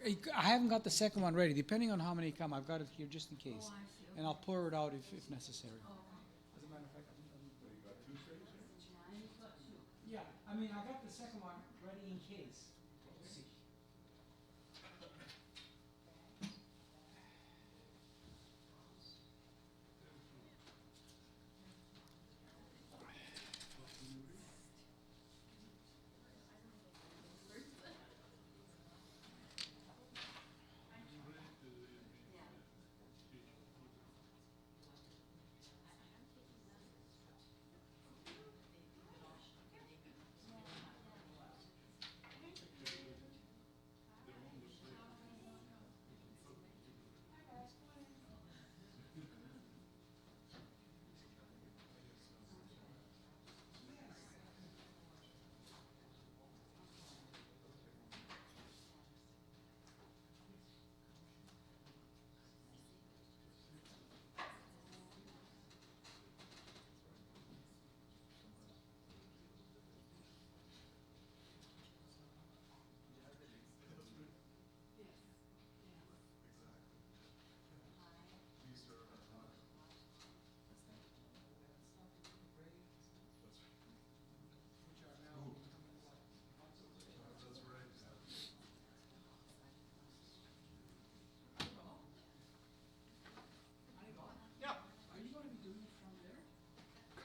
I haven't got the second one ready. Depending on how many come, I've got it here just in case. And I'll pour it out if necessary. As a matter of fact, yeah, I mean, I got the second one ready in case. We'll see.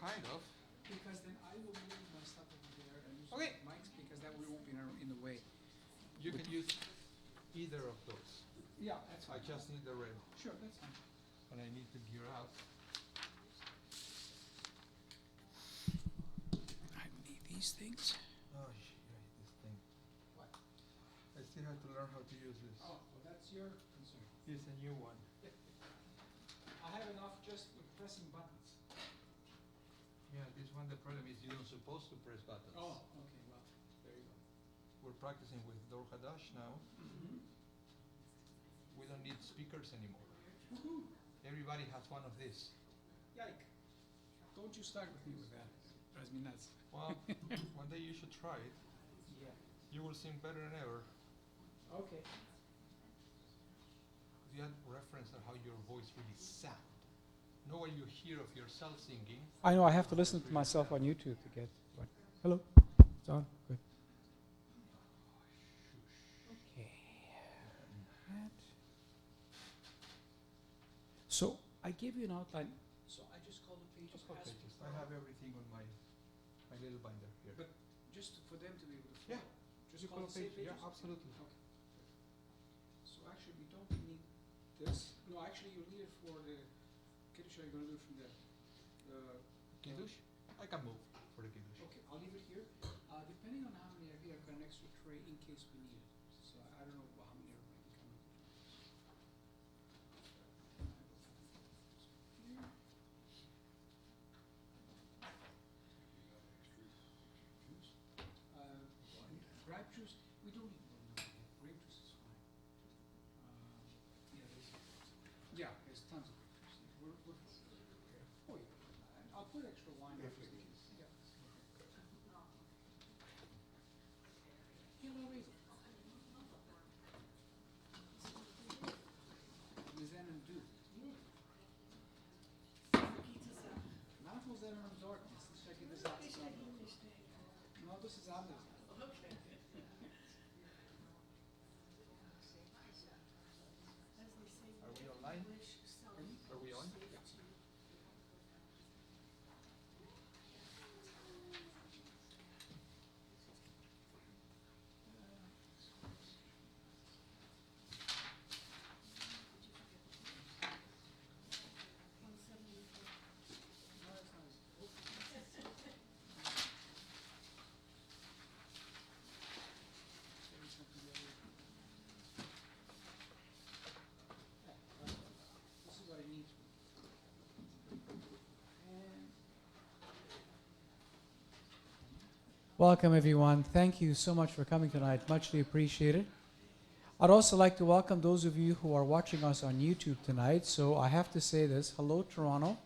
Kind of. Because then I will move my stuff over there and use Okay. mics because that we won't be in the way. You can use either of those. Yeah, that's I fine. just need the red. Sure, that's fine. And I need to gear out. I need these things. Oh, this thing. What? I still have to learn how to use this. Oh, well, that's your concern. It's a new one. I have enough just with pressing buttons. Yeah, this one, the problem is you're not supposed to press buttons. Oh, okay, well, there you go. We're practicing with Dor Hadash now. Mm-hmm. We don't need speakers anymore. Woohoo! Everybody has one of these. Yike. Don't you start with me with that. Drives me nuts. Well, one day you should try it. Yeah. You will sing better than ever. Okay. You had referenced on how your voice really sounds. Know what you hear of yourself singing. I know I have to listen to myself on YouTube to get what. Hello. It's on. Good. Okay. So I gave you an outline. So I just call the pages. Okay, I have everything on my little binder here. But just for them to be able to follow. Yeah. Just You call call the same pages? pages. Yeah, absolutely. Okay. So actually, we don't need this. No, actually, you need it for the Kiddush. You're going to do it from there. Kiddush? I can move for the Kiddush. Okay, I'll leave it here. Depending on how many are here, I've got an extra tray in case we need it. So I don't know how many are going to be coming. Grape juice, we don't need one. Grape juice is fine. Yeah, there's tons of grape juice. Oh yeah, and I'll put extra wine. Yeah. Hello, Rachel. Wir sind im Du. Manchmal sind wir im Darkness. Das check this out. No, this is anders. Are we online? Are we on? This is what I need. Welcome, everyone. Thank you so much for coming tonight. Muchly appreciated. I'd also like to welcome those of you who are watching us on YouTube tonight. So I have to say this. Hello, Toronto.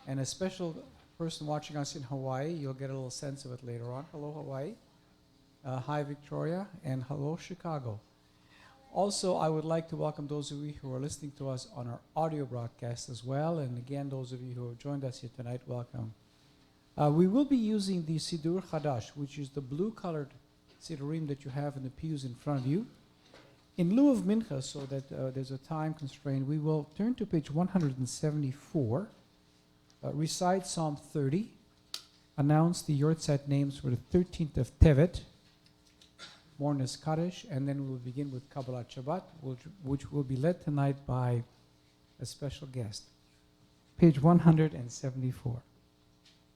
And a special person watching us in Hawaii. You'll get a little sense of it later on. Hello, Hawaii. Hi, Victoria. And hello, Chicago. Also, I would like to welcome those of you who are listening to us on our audio broadcast as well. And again, those of you who have joined us here tonight, welcome. We will be using the Sidur Chadash, which is the blue-colored Sidurim that you have in the pews in front of you. In lieu of Mincha, so that there's a time constraint, we will turn to page 174, recite Psalm 30, announce the Yortzeit names for the 13th of Tevet, Mornis Kaddish, and then we'll begin with Kabbalat Shabbat, which will be led tonight by a special guest. Page 174.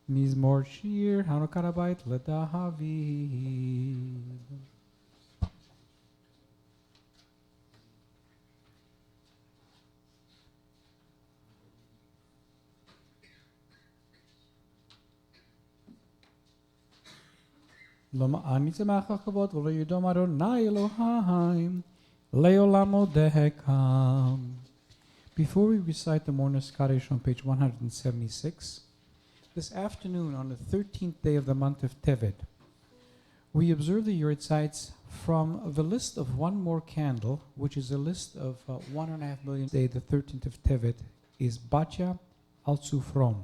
Mizmor Shir Hanukkah Rabbi Ledahavi. Lama anitzemach hakavot v'lo yidom Adonai Elohim leolam odehekam. Before we recite the Mornis Kaddish on page 176, this afternoon on the 13th day of the month of Tevet, we observe the Yortzeits from the list of one more candle, which is a list of 1.5 million. Day, the 13th of Tevet, is Batya Al-Sufrom.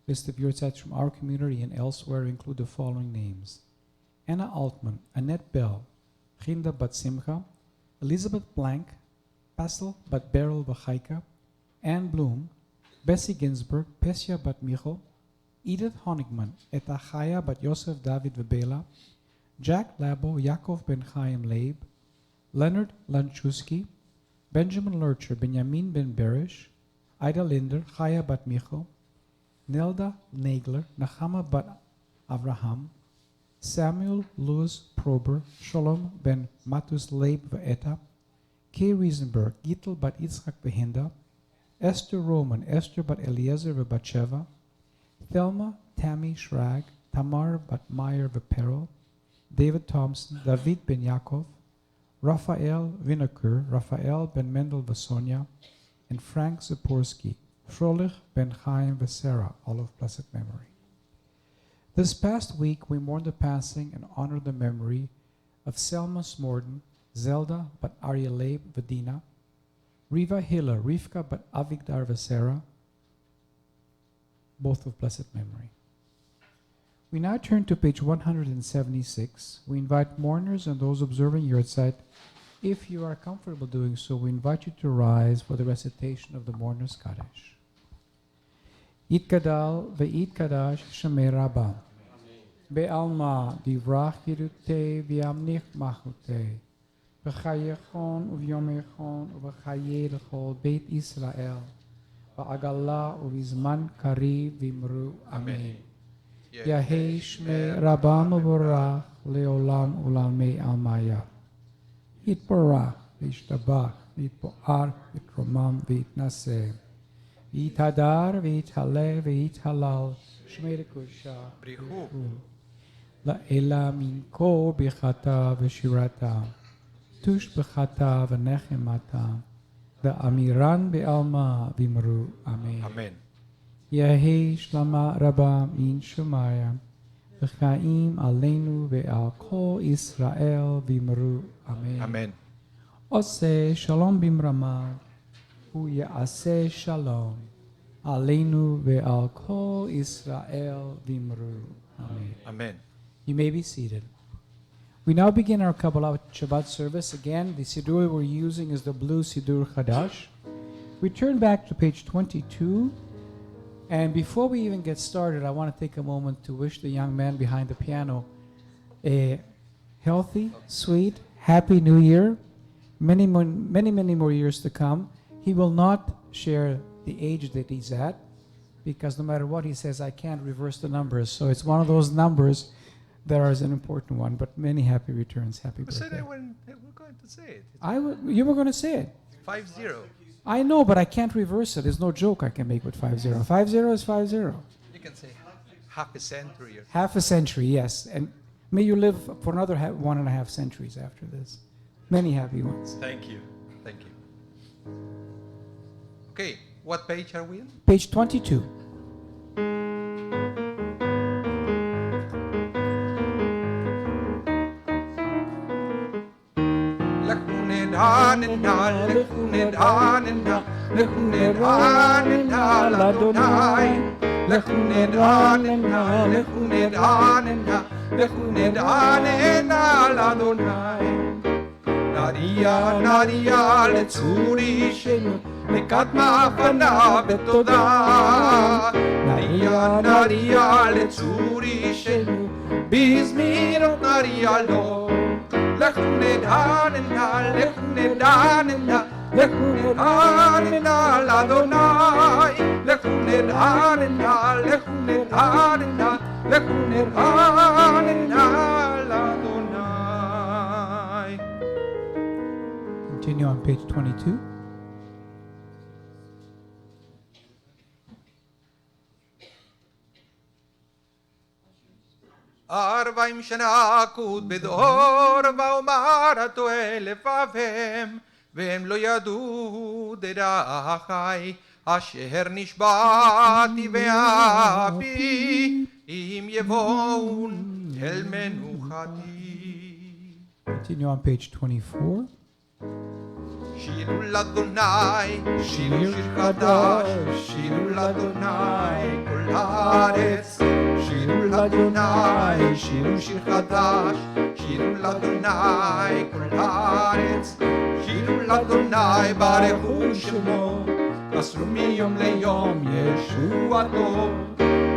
List of Yortzeits from our community and elsewhere include the following names: Anna Altman, Annette Bell, Chinda Bat Simcha, Elizabeth Blank, Basil Bat Beryl Bachaika, Anne Bloom, Bessie Ginsberg, Pesia Bat Michel, Edith Honigman, Etachaya Bat Yosef David Vebela, Jack Labo, Yaakov Ben Chaim Leib, Leonard Lanchusky, Benjamin Lurcher, Benjamin Ben Berish, Ida Linder, Chaya Bat Michel, Nelda Nagler, Nachama Bat Avraham, Samuel Louis Prober, Shalom Ben Matus Leib Ve'eta, Kay Riesenberg, Gittel Bat Yitzchak Behinda, Esther Roman, Esther Bat Eliezer Batsheva, Thelma Tammy Shrag, Tamar Bat Meyer Beperel, David Thompson, David Ben Yaakov, Raphael Winokur, Raphael Ben Mendel Vasonia, and Frank Zaporsky, Frolich Ben Chaim Vesera, all of blessed memory. This past week, we mourned the passing and honored the memory of Selma Smorden, Zelda Bat Arya Leib Vedina, Riva Hiller, Rivka Bat Avigdar Vesera, both of blessed memory. We now turn to page 176. We invite mourners and those observing Yortzeit. If you are comfortable doing so, we invite you to rise for the recitation of the Mornis Kaddish. Yitkadal ve'yitkadash Shemei Rabbah. Be'alma divrach yirutei v'yamnich machutei. V'chayechon uvyomechon uv'chayei l'chol Beit Israel. V'agala uvizman kariv v'imru Amen. Yahei Shmei Rabbah Mevorach leolam ulamei almaya. Yitporach v'yishtabach v'yitpo'ar v'yitromam v'yitnaseh. V'yithadar v'yithale v'yithalal Shmei Rekusha Brihu La'ela minko b'chata v'shirata Tush b'chata v'nechemata Da'amiran be'alma v'imru Amen. Amen. Yehei Shlama Rabba min Shemaya V'chaim aleinu ve'al kol Israel v'imru Amen. Amen. Oseh shalom bimrama Hu ya'aseh shalom aleinu ve'al kol Israel v'imru Amen. Amen. You may be seated. We now begin our Kabbalat Shabbat service. Again, the Siddur we're using is the blue Siddur Chadash. We turn back to page 22. And before we even get started, I want to take a moment to wish the young man behind the piano a healthy, sweet, happy new year. Many more years to come. He will not share the age that he's at, because no matter what he says, I can't reverse the numbers. So it's one of those numbers that is an important one. But many happy returns. Happy But say birthday. that when we're going to say it. You were going to say it. 5-0. I know, but I can't reverse it. There's no joke I can make with 5-0. 5-0 is 5-0. You can say half a century or Half a century, yes. And may you live for another 1.5 centuries after this. Many happy ones. Thank you. Thank you. Okay, what page are we in? Page 22. Lakmuna נדעננה, לכו נדעננה, לכו נדעננה לאדוני. לכו נדעננה, לכו נדעננה, לכו נדעננה לאדוני. נריע נריע לצור אישנו, לקדמה פניו בתודה. נריע נריע לצור אישנו, בזמירות נריע לו. לכו נדעננה, לכו נדעננה, לכו נדעננה לאדוני. לכו נדעננה, לכו נדעננה, לכו נדעננה לאדוני. Continue on page 22. ארבעים שנה אקוד בדור, ואומרתו לבבם, והם לא ידעו דרכי, אשר נשבעתי באבי, אם יבואון אל מנוחתי. Continue on page 24. שירו לאדוני, שירו שיר חדש, שירו לאדוני כל הארץ. שירו לאדוני, שירו שיר חדש, שירו לאדוני כל הארץ. שירו לאדוני ברכו שמו, תסרו מיום ליום ישועתו.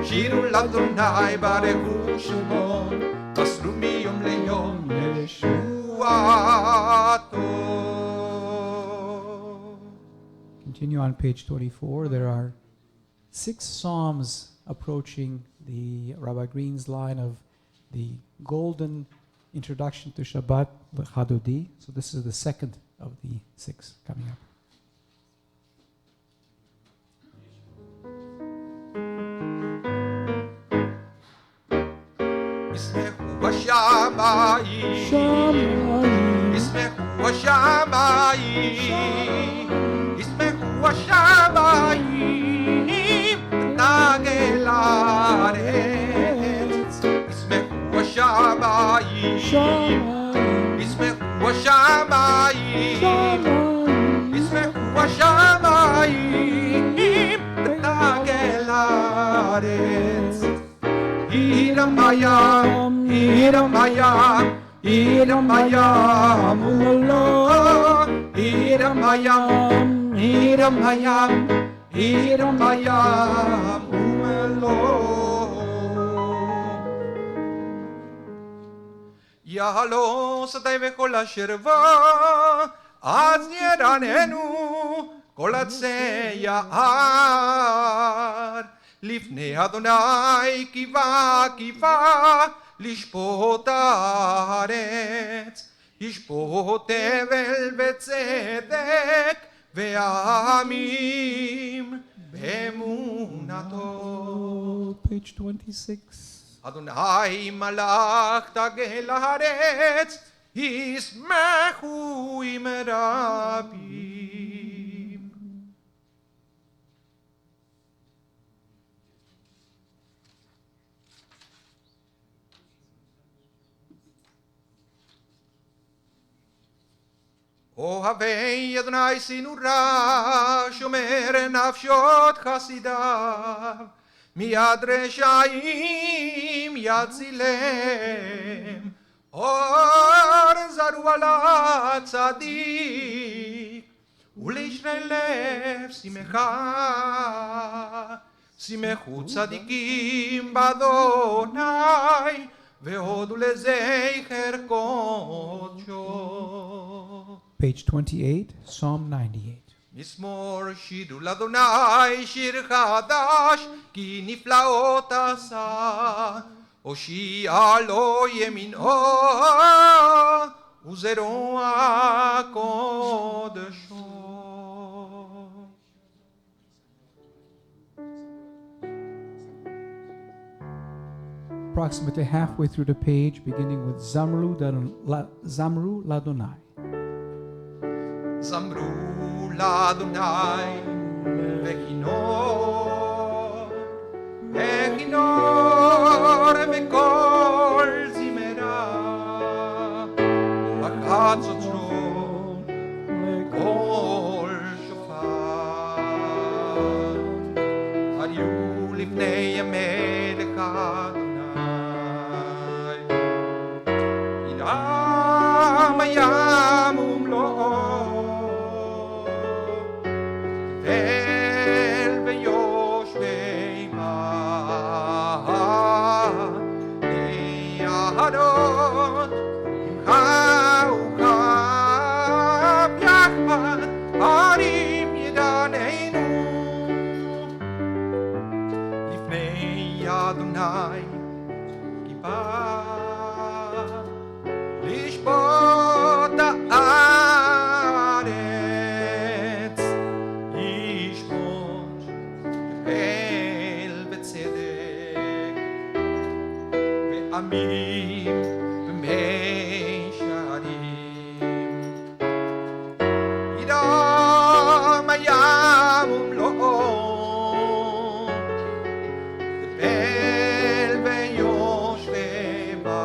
שירו לאדוני ברכו שמו, תסרו מיום ליום ישועתו. Continue on page 24. There are 6 psalms approaching the Rabbi Green's line of the golden introduction to Shabbat, the Chadodi. So this is the second of the 6 coming up. ישמחו השמיים, ישמחו השמיים, ישמחו השמיים, תגל הארץ. ישמחו השמיים, ישמחו השמיים, ישמחו השמיים, תגל הארץ. Iramayam, Iramayam, Iramayam, Allah. Iramayam, Iramayam, Iramayam, Allah. Yahalo satay vechol asher va, az yeranenu kol atzei ya'ar. לפני אדוני קיווה קיווה לשפוט הארץ, ישפוט הבל וצדק והעמים באמונתו. Page 26. אדוני מלך תגל הארץ, ישמחו עם רבים. אוהבי אדוני סינורה, שומר נפשות חסידיו, מיד רשעים יצילם, אור זרו על הצדיק, ולישרי לב שמחה, שמחו צדיקים באדוני, והודו לזכר קודשו. Page 28, Psalm 98. מזמור שירו לאדוני שיר חדש, כי נפלאות עשה, הושיע לו ימינו, וזרוע קודשו. Approximately halfway through the page, beginning with Zamru Ladonai. זמרו לאדוני וכינור, וכינור בקול זמרה, בחצוצרות הים ומלואו תבל ויושבי מעיינות עמך וכף יחד הרים ידעננו לפני אדוני לשפוט הארץ, ישפוט אל בצדק, ועמים במישרים. ידם הים ומלואו, תבל ויושבי מעיינות,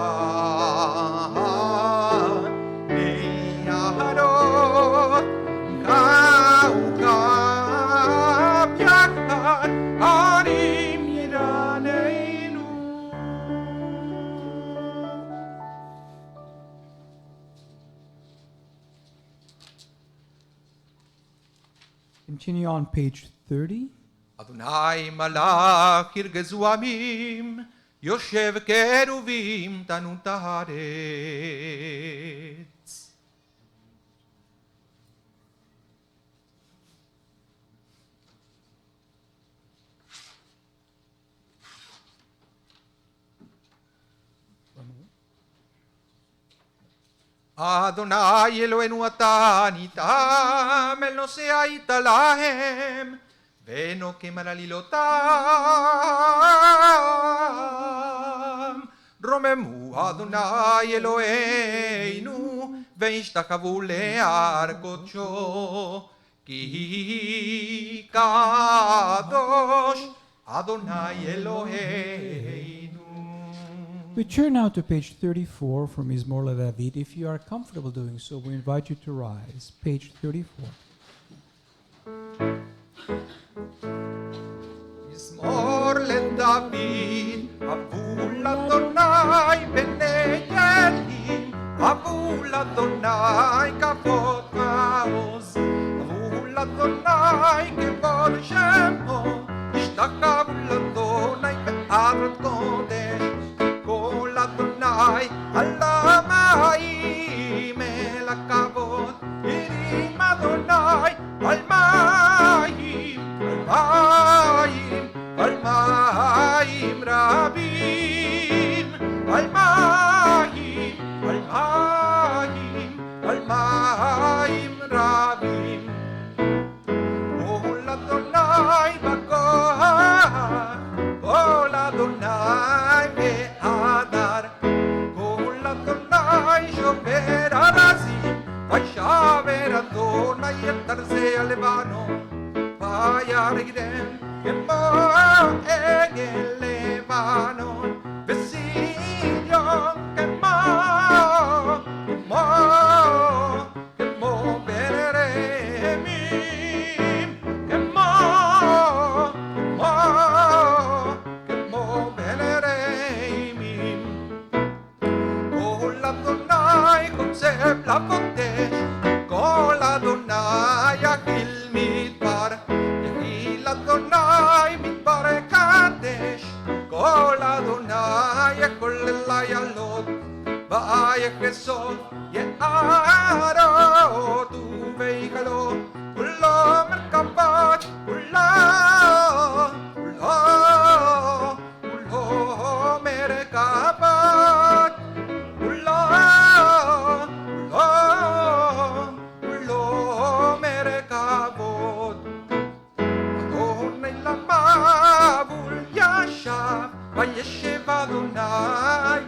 וכף יחד הרים ידעננו. Continue on page 30. אדוני מלך ירגזו עמים, יושב קרובים תנו את הארץ. אדוני אלוהינו אתה ניתם, אל נושא היית להם, ונוקם על עלילותם. רוממו אדוני אלוהינו, והשתחוו להר קודשו, כי קדוש אדוני אלוהינו. We turn now to page 34 from Mizmor LeDavid. If you are comfortable doing so, we invite you to rise. Page 34. מזמור לדוד, אבו לאדוני בני ילדים, אבו לאדוני כבוד מעוז, אבו לאדוני כבוד שמו, השתחוו לאדוני בארץ קודש, כל אדוני על המים אל הכבוד, הרים אדוני על מים, על מים רבים, על מים רבים. כל אדוני בכוח, כל אדוני בהדר, כל אדוני שובר ארזים, וישבר אדוני את ארזי הלבנון, וירגדם כמו עגל לבנון, וציון כמו ברמים, כמו ברמים. כל אדוני חוצב לקודש, כל אדוני יחיל מדבר, יחיל אדוני מדבר קדש, כל אדוני יכולל איילות, ויחסות יערות ובהיכלות, כולו מרכבות, כולו מרכבות, כולו מרכבות. אדוני למבול ישב, וישב אדוני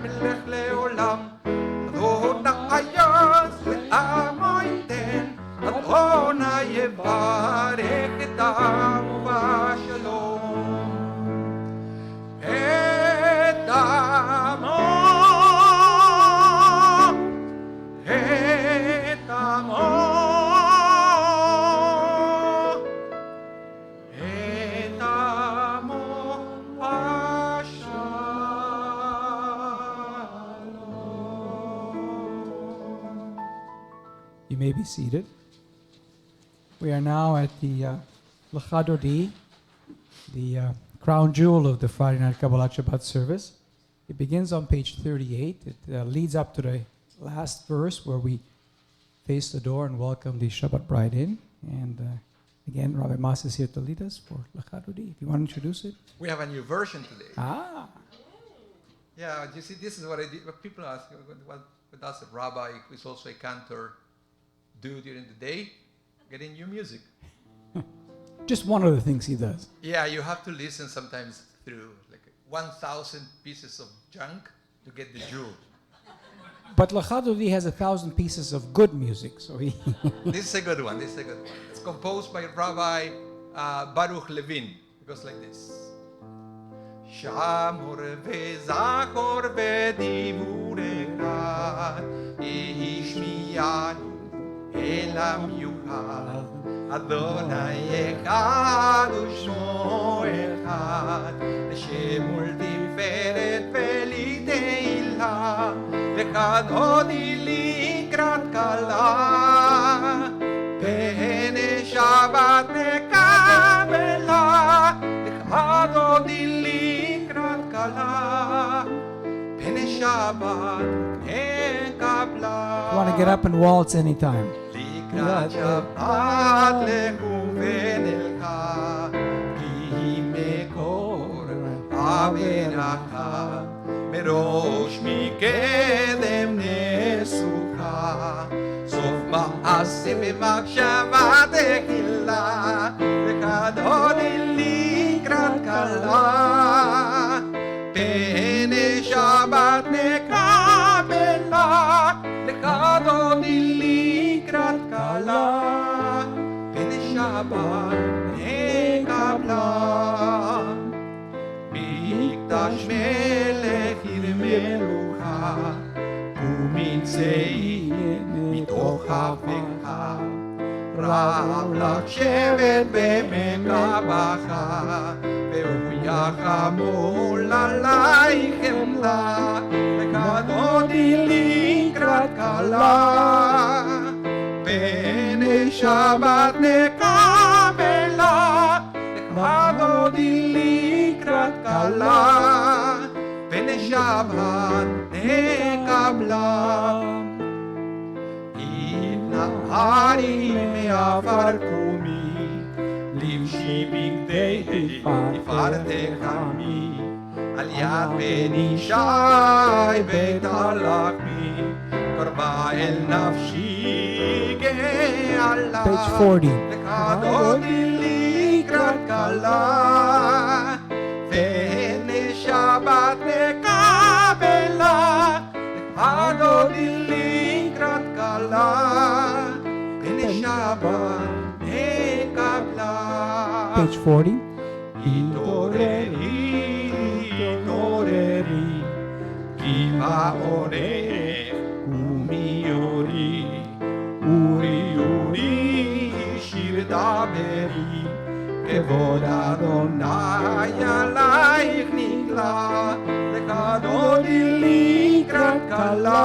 מלך לעולם, אדוני יעש לעמו You may be seated. We are now at the Lecha Dodi, the crown jewel of the Friday night Kabbalat Shabbat service. It begins on page 38. It leads up to the last verse where we face the door and welcome the Shabbat bride in. And again, Rabbi Mas is here to lead us for Lecha Dodi. If you want to introduce it. We have a new version today. Ah. Yeah, you see, this is what I did. What people ask, what does a rabbi, who is also a cantor, do during the day? Getting new music. Just one of the things he does. Yeah, you have to listen sometimes through like 1,000 pieces of junk to get the jewel. But Lecha Dodi has 1,000 pieces of good music, so he... This is a good one. This is a good one. It's composed by Rabbi Baruch Levin. It goes like this. Shamor vezachor v'divurecha ishmiyanu elam yuchad Adonai echad u'shmo echad L'shem ultiferet v'liteilah L'chad hodi likrat kala Pene Shabbat nekabela L'chad hodi likrat kala Pene Shabbat nekabla. You want to get up and waltz anytime. Likrat Shabbat lechum v'nelcha Ki mekor averacha Merosh mikedem nesucha Sof ma'aseh v'machshava techila L'chad hodi likrat kala Pene Shabbat nekabela L'chad hodi likrat kala Pene Shabbat nekabla Mikdash melech yirmelucha U'mintzei mitoch havecha Rav lach shevet b'mekabacha Ve'hu yachamol alaychem la L'chad hodi likrat kala Pene Shabbat nekabela L'chad hodi likrat kala Pene Shabbat nekabla Nahari me'afar kumi Livshi bigdei tifartechami Al yad ben ishai beit halachmi Korba el nafshi ge'ala Page 40. L'chad hodi likrat kala Pene Shabbat nekabela L'chad hodi likrat kala Pene Shabbat nekabla. Page 40. Itoreri, itoreri Ki ba'orech u'miori Uri, uri, shir daberi Kevod Adonai alayich nigla L'chad hodi likrat kala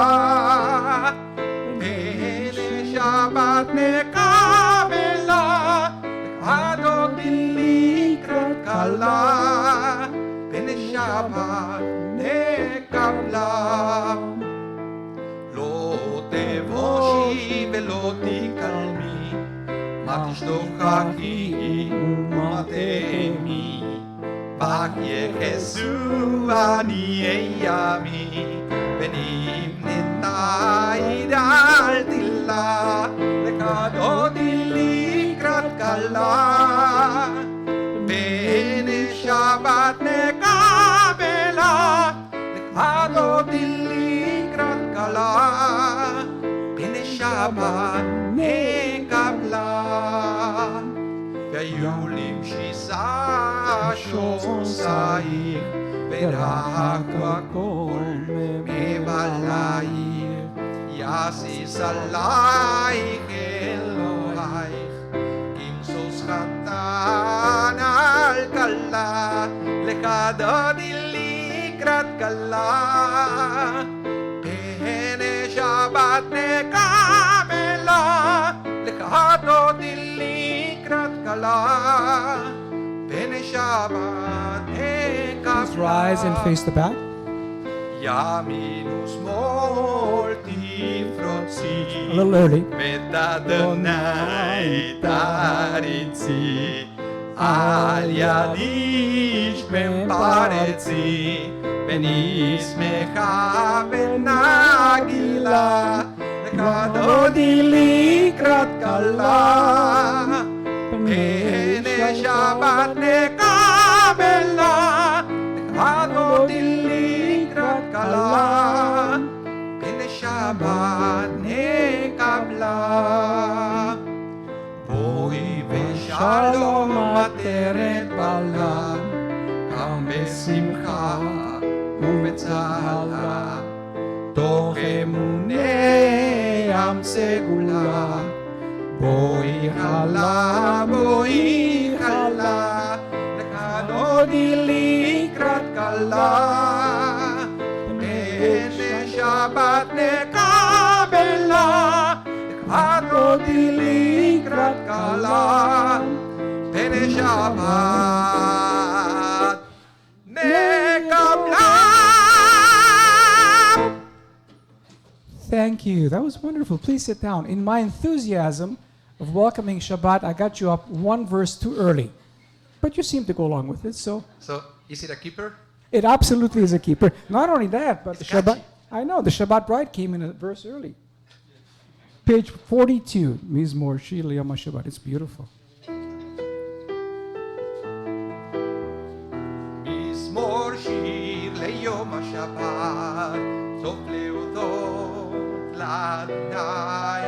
Pene Shabbat nekabela L'chad hodi likrat kala Pene Shabbat nekabla Lo tevoshi ve'lo tikalmi Ma tishtochaki u'ma tehemi Bach yechesu ani eyami Benim netaid al tilla L'chad hodi likrat kala Pene Shabbat nekabela L'chad hodi likrat kala Pene Shabbat nekabla Ve'yu limshisa shosayich Ve'rak hakol me'balayich Yasis alayich Elohayich Kimsos chatan al kala L'chad hodi likrat kala Pene Shabbat nekabela Shabbat Please rise and face the back. Yaminus molti frozzi A little early. Betadonai taritzi Al yadish ben paretzi Ben ismecha ben nagila Lekadodi likrat kala Bene Shabbat nekabela Lekadodi likrat kala Bene Shabbat nekabla Boi ושלום עטרת בעלה, גם בשמחה ובצהלה, תוך אמוני עם סגולה. בואי חלה, בואי חלה, לכדודי לקראת כלה, בן שבת נקבלה. לכדודי לקראת כלה, בן שבת נקבלה. Thank you. That was wonderful. Please sit down. In my enthusiasm of welcoming Shabbat, I got you up one verse too early. But you seem to go along with it, so So, is it a keeper? it absolutely is a keeper. Not only that, but It's the Shabbat. catchy. I know the Shabbat bride came in a verse early. Page 42, Mizmor Shir Yom HaShabbat. It's beautiful. מזמור שיר ליום השבת, סוף להודות לאדוני,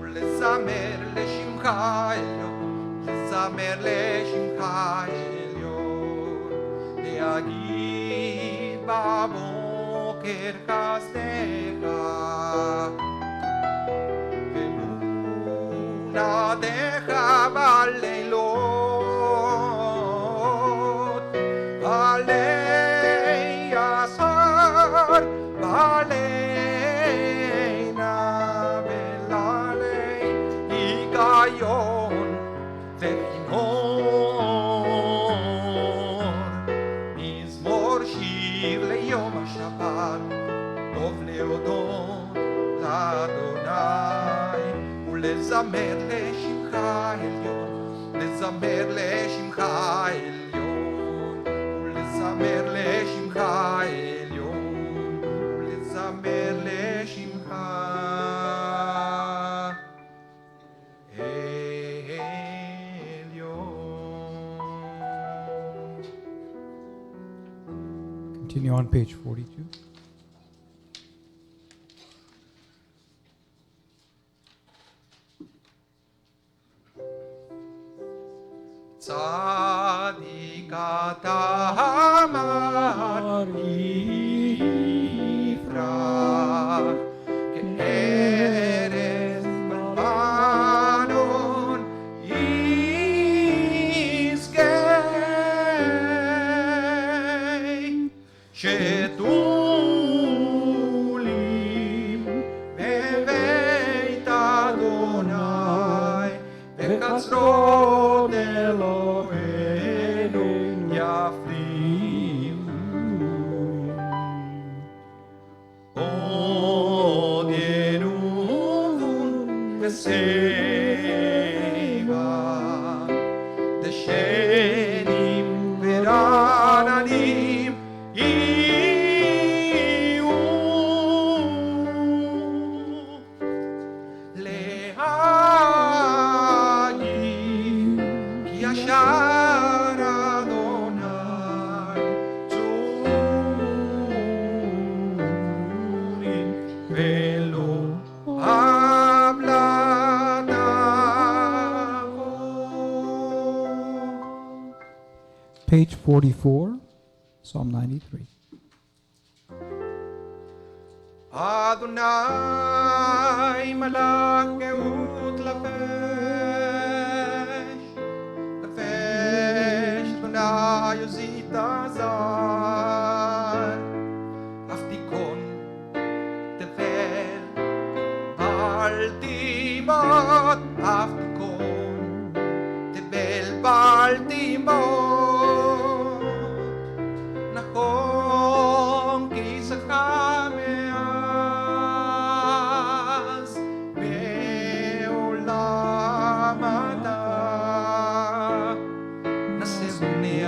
ולזמר לשמך העליון, לזמר לשמך העליון, להגיד בבוקר חסדך, ואמונתך בלילות, עלי עשר ועלינה ולעלי היגיון וכינור. מזמור שיר ליום השבת, טוב להודות לאדוני, ולזמר לשמך העליון, לזמר לשמך העליון, ולזמר לשמך העליון, ולזמר לשמך העליון. Continue on page 42. צדיק אתה אמרי יפרח, כארז בלבנון יזכה, שתולים בבית אדוני, וחצרות אלוהינו יפריעו. עוד ינובון ושיבה, דשנים ורעננים יהיו. להגיד כי ישר אדוני צורי, ולא המלטה. Page 44, Psalm 93. אדוני מלך גאות לפש, לפש אדוני יוזית הזר, אף תיכון תבל בל תימות, אף תיכון תבל בל תימות.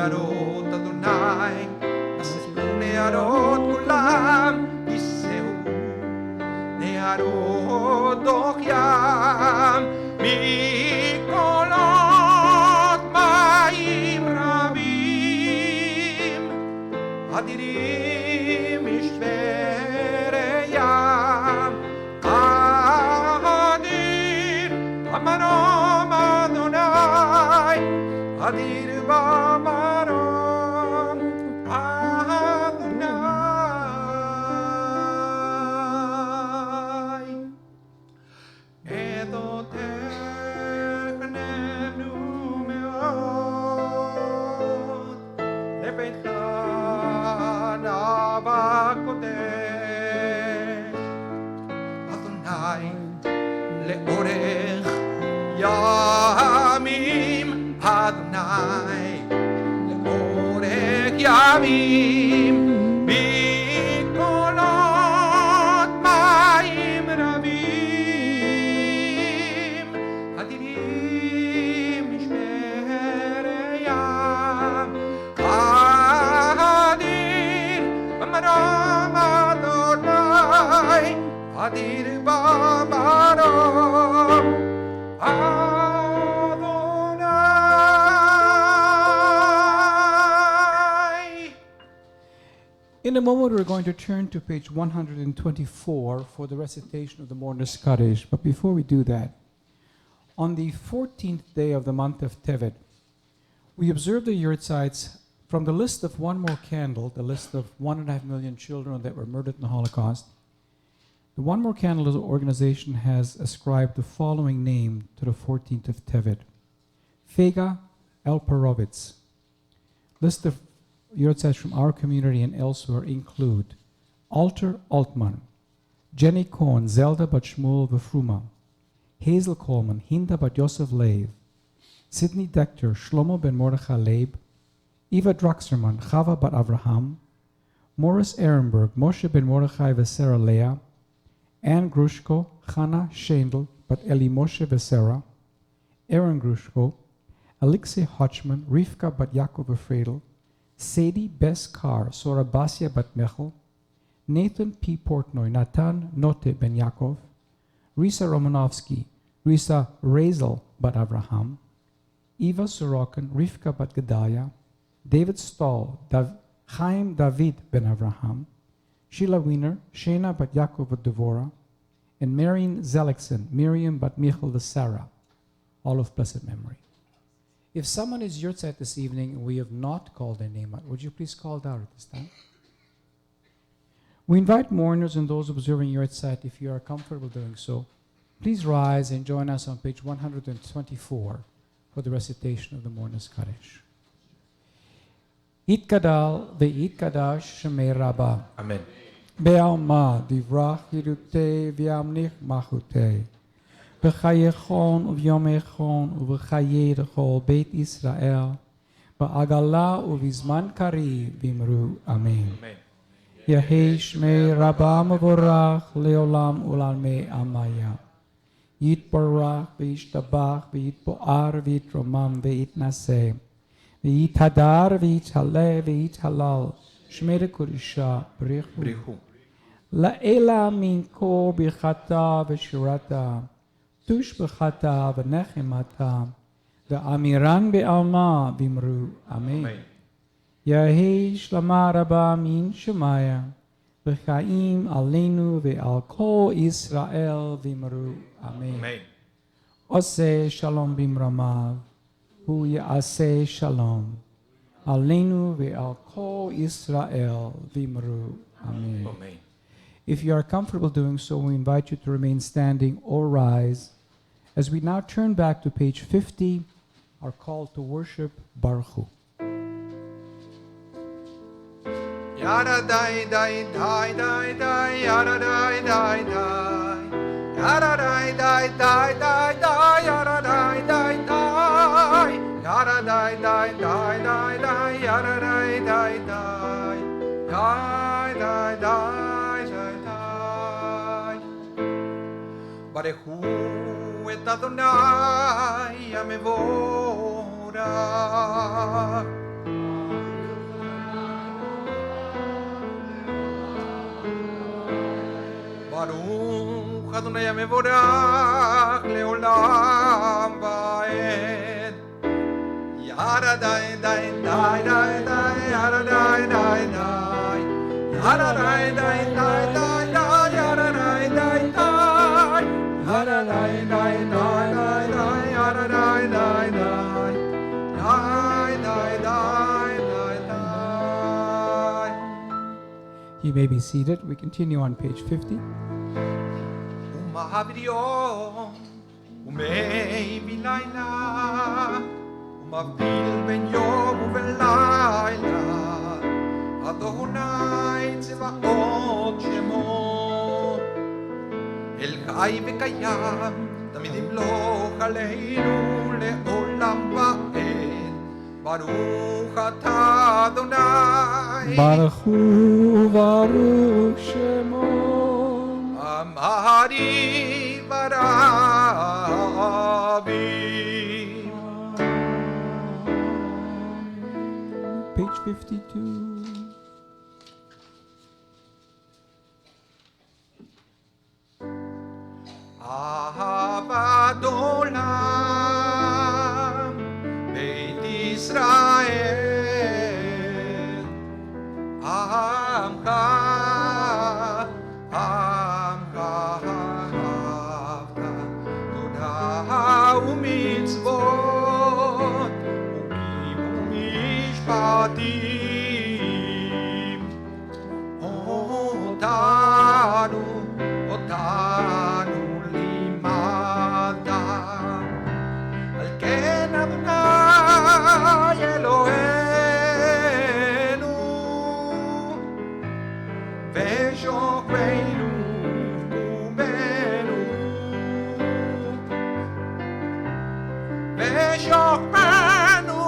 נערות אדוני, נשאו נערות כולם, יישאו נערות דוח ים, מקולות מים רבים, אדירים משברי ים, אדיר במרום אדוני, אדיר במרום אדוני. עדותיך נאמנו מאוד, לביתך נאווה קודש. אדוני לאורך ימים, אדוני לאורך ימים, בקולות מים רבים, אדירים משברי ים, אדיר במרום אדוני, אדיר במרום Adonai. In a moment, we're going to turn to page 124 for the recitation of the Mourner's Kaddish. But before we do that, on the 14th day of the month of Tevet, we observe the Yurtzites from the list of one more candle, the list of 1.5 million children that were murdered in the Holocaust. The One More Candle organization has ascribed the following name to the 14th of Tevet. Fega Elperovitz. List of Yurtzites from our community and elsewhere include Alter Altman, Jenny Cohen, Zelda bat Shmuel Vefruma, Hazel Coleman, Hinda bat Yosef Leib, Sidney Dechter, Shlomo ben Mordechai Leib, Eva Draxerman, Chava bat Avraham, Morris Ehrenberg, Moshe ben Mordechai Vesera Leah, Anne Grushko, Chana Shendel bat Eli Moshe Vesera, Aaron Grushko, Alexei Hotchman, Rivka bat Yaakov Efredel, Sadie Bess Carr, Sora Basia bat Mechel, Nathan P. Portnoy, Natan Note ben Yaakov, Risa Romanovsky, Risa Razel bat Avraham, Eva Sorokin, Rivka bat Gedaliah, David Stahl, Chaim David ben Avraham, Sheila Wiener, Shena bat Yaakov bat Devora, and Marian Zelikson, Miriam bat Michal Sarah, all of blessed memory. If someone is Yurtzeit this evening and we have not called their name out, would you please call it out at this time? We invite mourners and those observing Yurtzeit, if you are comfortable doing so, please rise and join us on page 124 for the recitation of the Mourner's Kaddish. Yitkadal ve'yitkadash shemei Rabbah. Amen. Be'alma divrach yirutei v'yamnich machutei. B'chayechon uvyomechon uv'chayei l'chol Beit Israel. Ba'agala uv'izman kari v'imru. Amen. Amen. Yehei shmei Rabbah mevorach leolam ulalmei amaya. Yitbarach v'yishtabach v'yitboar v'yitromam v'yitnaseh. V'yithadar v'yithaleh v'yithalal. Shmei Kurusha Brichu. La'ela min kol birchata v'shirata. Tush b'chata v'nechemata. V'amiran be'alma v'imru. Amen. Amen. Yahei shlama rabba min shemaya. V'chaim aleinu ve'al kol Israel v'imru. Amen. Amen. Oseh shalom b'imramav. Hu ya'aseh shalom. Aleinu ve'al kol Israel v'imru. Amen. Amen. If you are comfortable doing so, we invite you to remain standing or rise as we now turn back to page 50, our call to worship, Baruch Hu. Yada dai dai dai dai dai yada dai dai dai yada dai dai dai dai dai yada dai dai dai yada dai dai dai dai dai yada dai dai dai dai dai dai dai dai. Barechu et Adonai amevorach. אדוני המבורך לעולם ועד. ידה די די די די די ידה די די די ידה די די די די די ידה די די די ידה די די די די די ידה די די די די די די די. You may be seated. We continue on page 50. ומעביר יום ומביא לילה ומבדיל בין יום ובין לילה. אדוני צבאות שמו אל חי וקיים תמיד ימלוך עלינו לעולם ועד. ברוך אתה אדוני Baruch Hu, Baruch Shemo. אמרי ורבי. Page 52. אהבת עולם בית ישראל עמך אהבת תורה ומצוות ומשפטים אותנו לימדת. על כן אדוני אלוהינו ושוכבנו קומנו ושוכבנו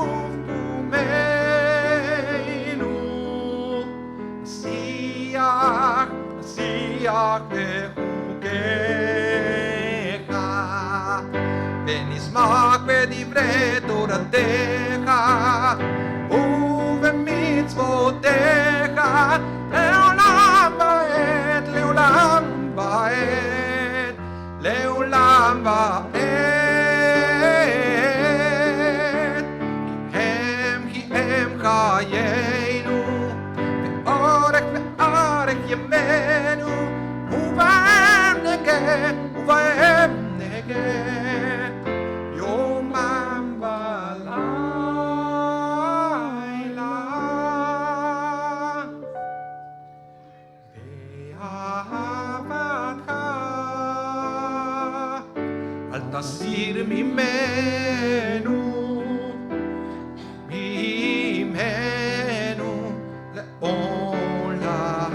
קומנו שיח בחוקיך ונשמח בדברי תורתך ובמצוותיך לעולם ועד לעולם ועד לעולם ועד. כי הם חיינו ואורך ואורך ימינו ובהם נגה יומם בלילה. ואהבתך אל תסיר ממנו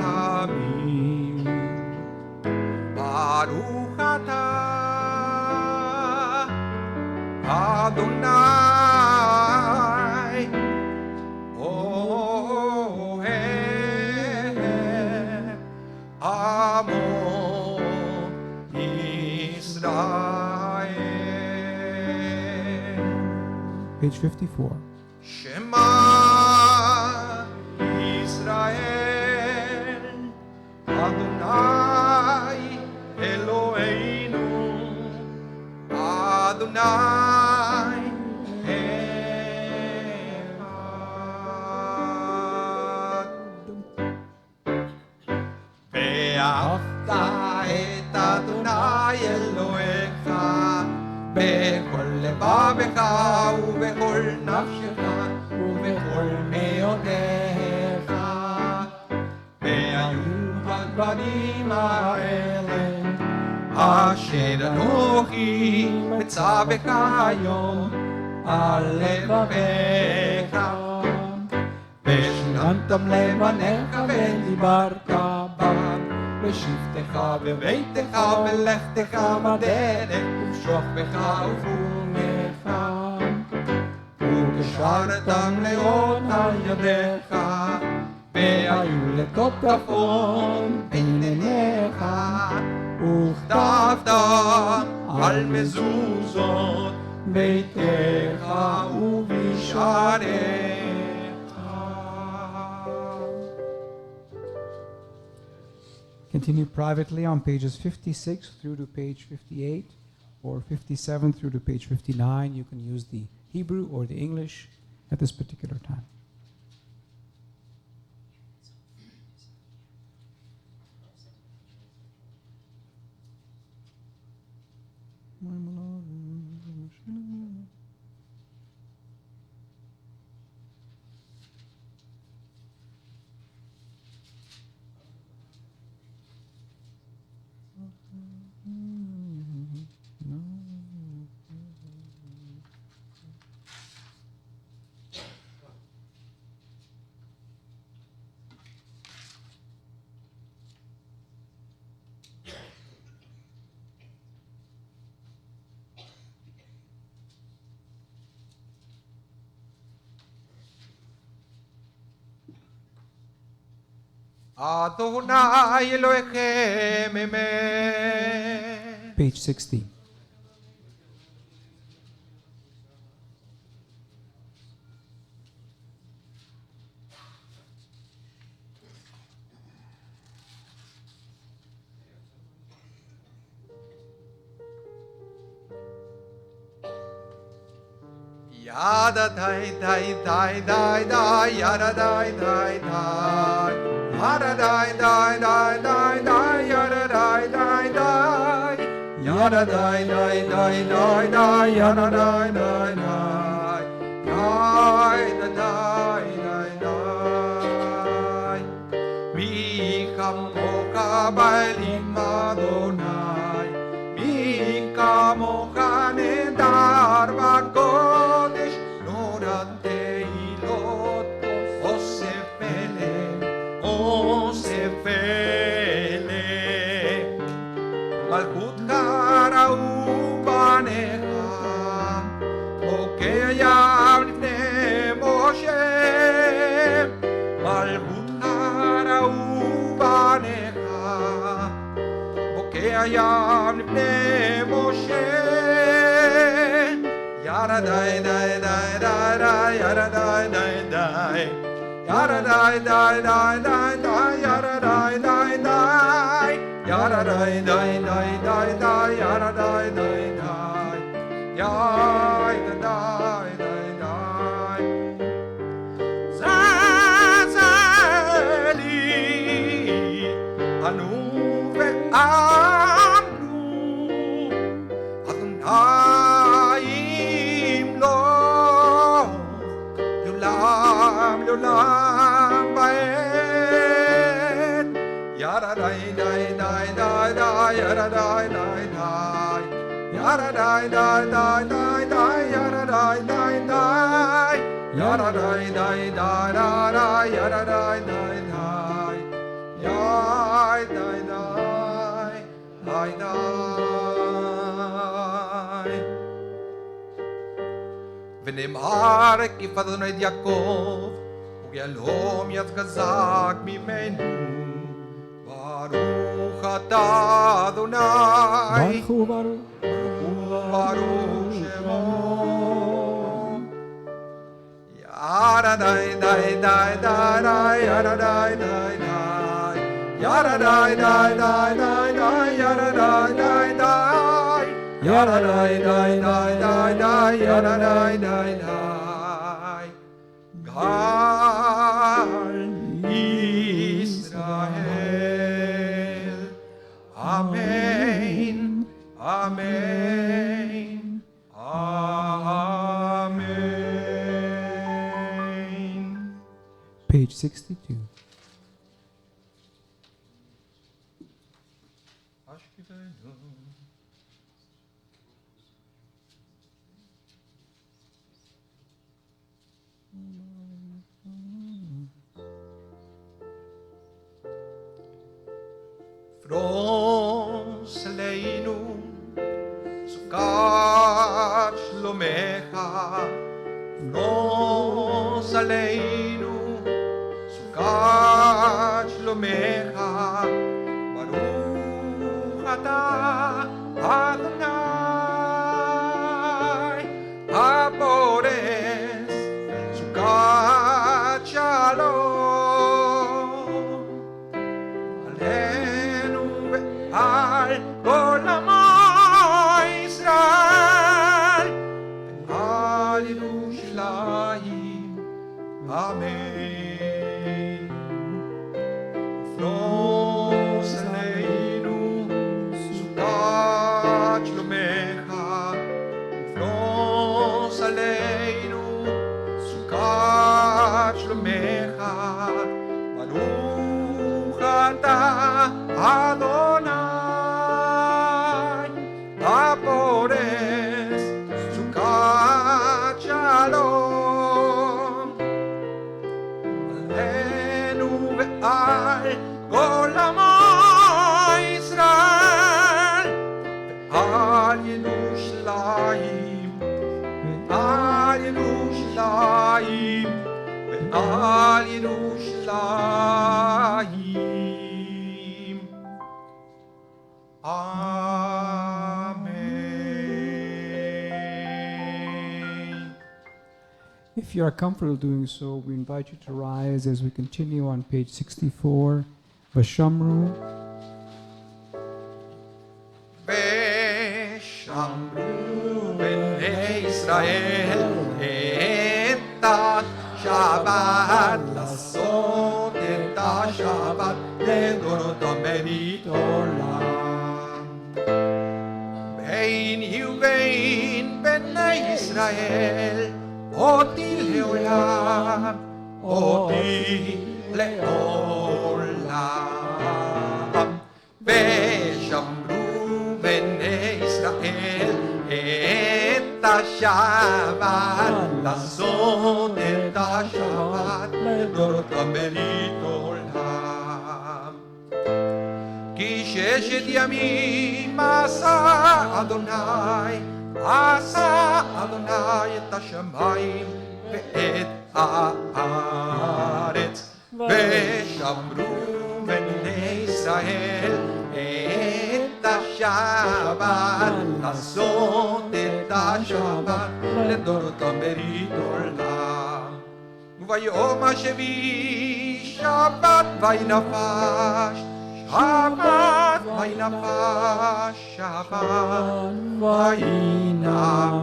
לעולמים. ברוך אתה אדוני אוהב עמו ישראל. Page 54. שמע ישראל אדוני אלוהינו אדוני אחד. ואהבת את אדוני אלוהיך בכל לבבך ובכל נפשך ובכל מאודיך. והיו הדברים האלה אשר אנוכי מצווך היום על לבביך. ושננתם לבניך ודיברת בם בשבתך בביתך ולכתך בדרך ובשוכבך ובחומך. וקשרתם לאות על ידיך והיו לטוטפון בין עיניך. וכתבתם על מזוזות ביתך ובשעריך. Continue privately on pages 56 through to page 58 or 57 through to page 59. You can use the Hebrew or the English at this particular time. Adonai Elohechem, amen. Page 60. Yada dai dai dai dai dai yada dai dai dai yada dai dai dai dai dai yada dai dai dai yada dai dai dai dai dai yada dai dai dai dai dai dai dai mi kamo kabalim Adonai mi kamo kane darvago Malchut Harau Banecha, Okeyam Lifnei Moshe. Malchut Harau Banecha, Okeyam Lifnei Moshe. Yada dai dai dai dai dai, yada dai dai dai, yada dai dai dai dai dai, yada dai dai dai. Yada dai dai dai dai dai yada dai dai dai yada dai dai dai Zazeli anu ve amnu Adonai lo yulam baet Yada dai dai dai dai dai yada dai dai dai yada dai dai dai dai dai yada dai dai dai yada dai dai dai dai yada dai dai dai yai dai dai dai dai ונאמר כי פדנו את יעקב וגיהלום יד חזק ממנו Baruch atah Adonai Baruch Baruch Shemo Yada dai dai dai dai dai yada dai dai dai yada dai dai dai dai dai yada dai dai dai yada dai dai dai dai dai yada dai dai dai Gal Israel Amen, Amen, Amen. Page 62. Fros leinu sukat shlomecha Fros leinu sukat shlomecha Baruch atah Adonai Hapores sukat shalom Alenu שלומך, ופרוס עלינו סוכת שלומך. ברוך אתה אדוני, הפורס סוכת שלום, עלינו ועל כל עמו ישראל, ועל ירושלים, ועל ירושלים, ועל ירושלים. Amen. If you are comfortable doing so, we invite you to rise as we continue on page 64, Vashamru. ושמרו בני ישראל את השבת, לעשות את השבת לדורותם ברית עולם. ביני ובין בני ישראל אותי לעולם, אותי לעולם. ושמרו בני ישראל את השבת, לעשות את השבת לדורותם ברית עולם. כי ששת ימים עשה אדוני, עשה אדוני את השמיים ואת הארץ. ושמרו בני ישראל את השבת, לעשות את השבת לדורותם ברית עולם. וביום השביעי שבת וינפש, שבת וינפש, שבת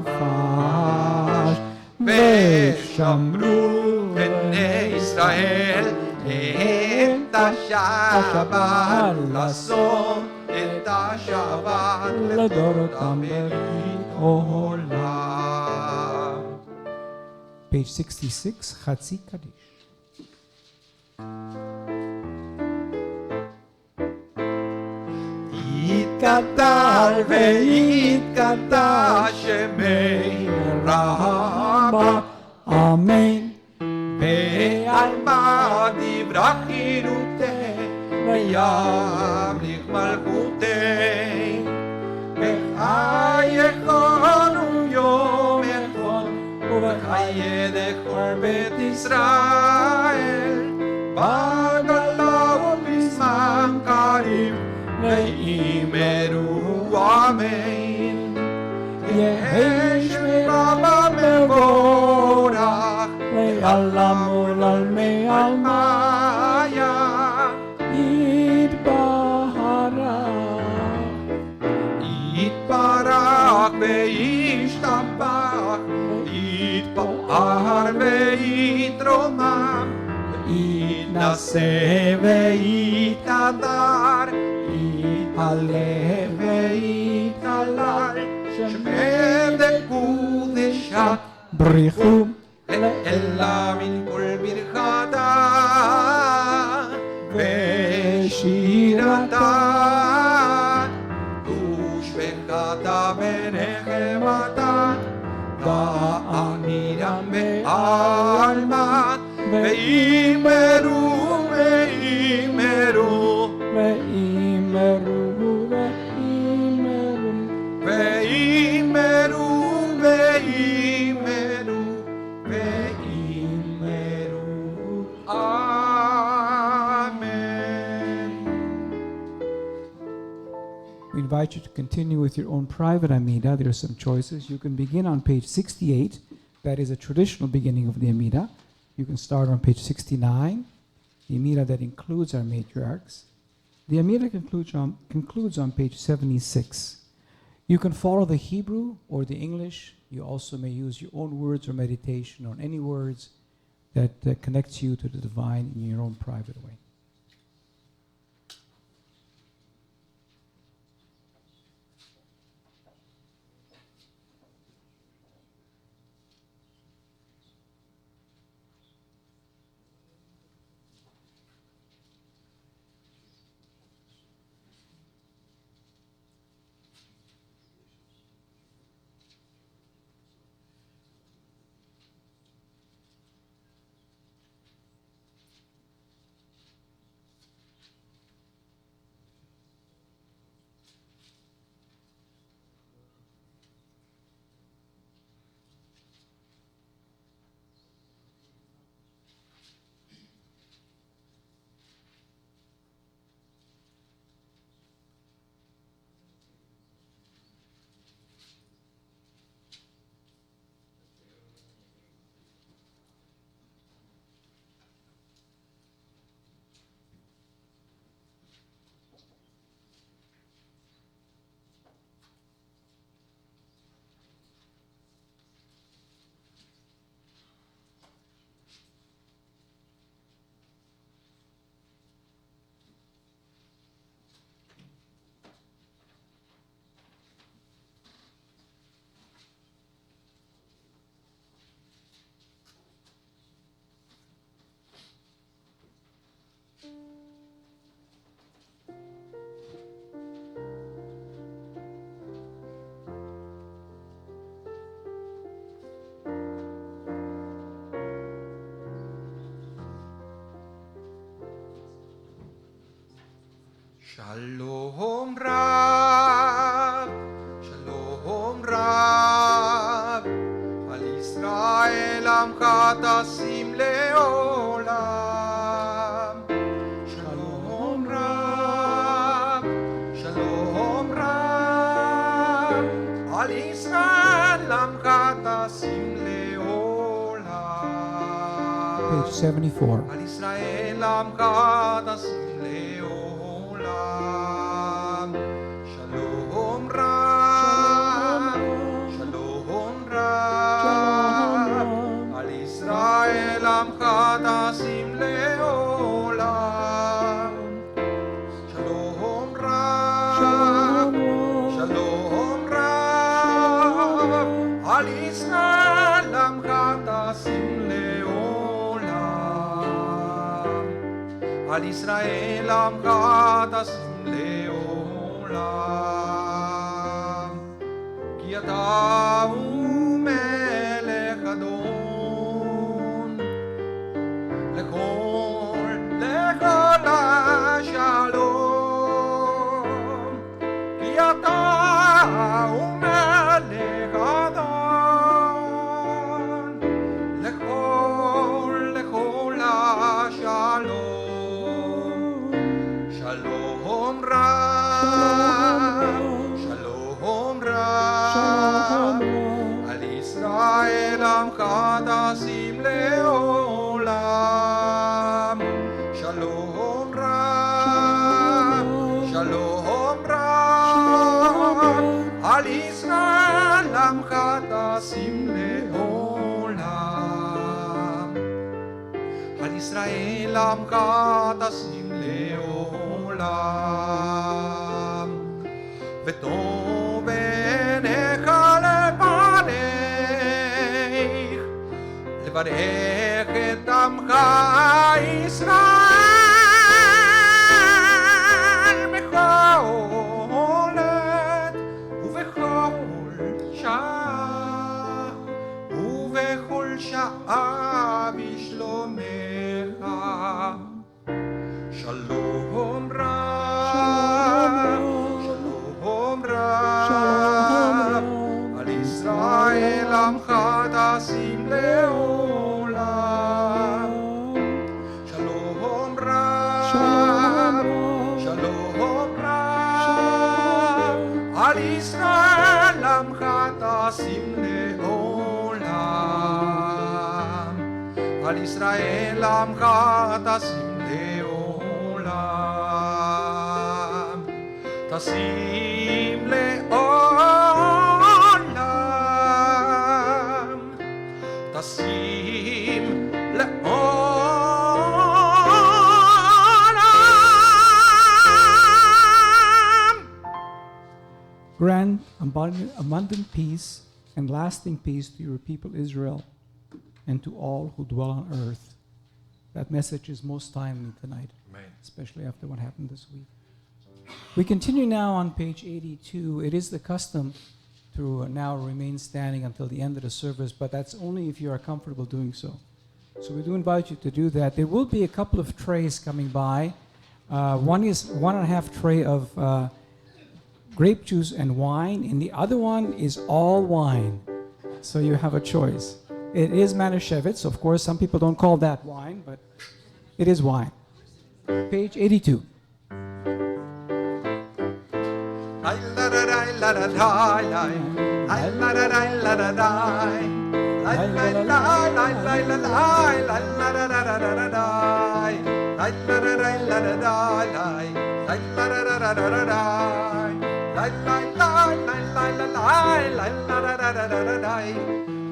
וינפש. ושמרו בני ישראל את השבת, לעשות את השבת לדורותם ברית עולם. Page 66, Chatzi Kaddish. יתגדל ויתקדש שמי רבה, Amen. ועל מה דברה חירותי, וימליך מלכותי. וחייכנו יום אחד, ובחיי לכל בית ישראל, בגלה ובזמן קריב, ואמרו אמן. יהי שמך מבורך, לעולם ולעולמי עלמיה. יתברך וישתבח, יתפאר ויתרומם, יתנשא ויתהדר, יתהלל ויתהלל. שמי דקודשה בריחו לאלה מן כל ברכתה ושירתה, ושבחתה ונחמתה, דאמירם בעלמא, ואמרו ואמרו ואמרו ואמרו ואמרו ואמרו ואמרו Amen. We invite you to continue with your own private Amida. There are some choices. You can begin on page 68. That is a traditional beginning of the Amida. You can start on page 69, the Amida that includes our matriarchs. The Amida concludes on page 76. You can follow the Hebrew or the English. You also may use your own words or meditation on any words that connects you to the divine in your own private way. Shalom Rab, Shalom Rab, Al Israel Amcha Tasim Leolam. Shalom Rab, Shalom Rab, Al Israel Amcha Tasim Leolam. Page 74. Al Israel Amcha Tasim Leolam. Shalom Rab, Shalom Rab, Al Israel Amcha Tasim Leolam. Shalom Rab, Shalom Rab, Al Israel Amcha Tasim Leolam. Al Israel Amcha Tasim Leolam. Ki ata hu melech adon lechol ha-shalom. Ki ata hu melech adon lechol ha-shalom. Shalom Rab, Shalom Rab, Al Israel Amcha Tasim Leolam. Shalom Rab, Shalom Rab, Al Israel Amcha Tasim Leolam. Al Israel Amcha Tasim Leolam. וטוב בעיניך לברך את עמך ישראל בכל עת ובכל שעה ובכל שעה בשלומך. שלום רב, שלום רב, על ישראל עמך תשים לעולם. שלום רב, שלום רב, על ישראל עמך תשים לעולם. על ישראל עמך תשים לעולם. תשים לעולם. תשים לעולם. Grant abundant peace and lasting peace to your people Israel and to all who dwell on earth. That message is most timely tonight, Amen. especially after what happened this week. We continue now on page 82. It is the custom to now remain standing until the end of the service, but that's only if you are comfortable doing so. So we do invite you to do that. There will be a couple of trays coming by. One is 1.5 tray of grape juice and wine, and the other one is all wine. So you have a choice. It is Manischewitz. Of course, some people don't call that wine, but it is wine. Page 82.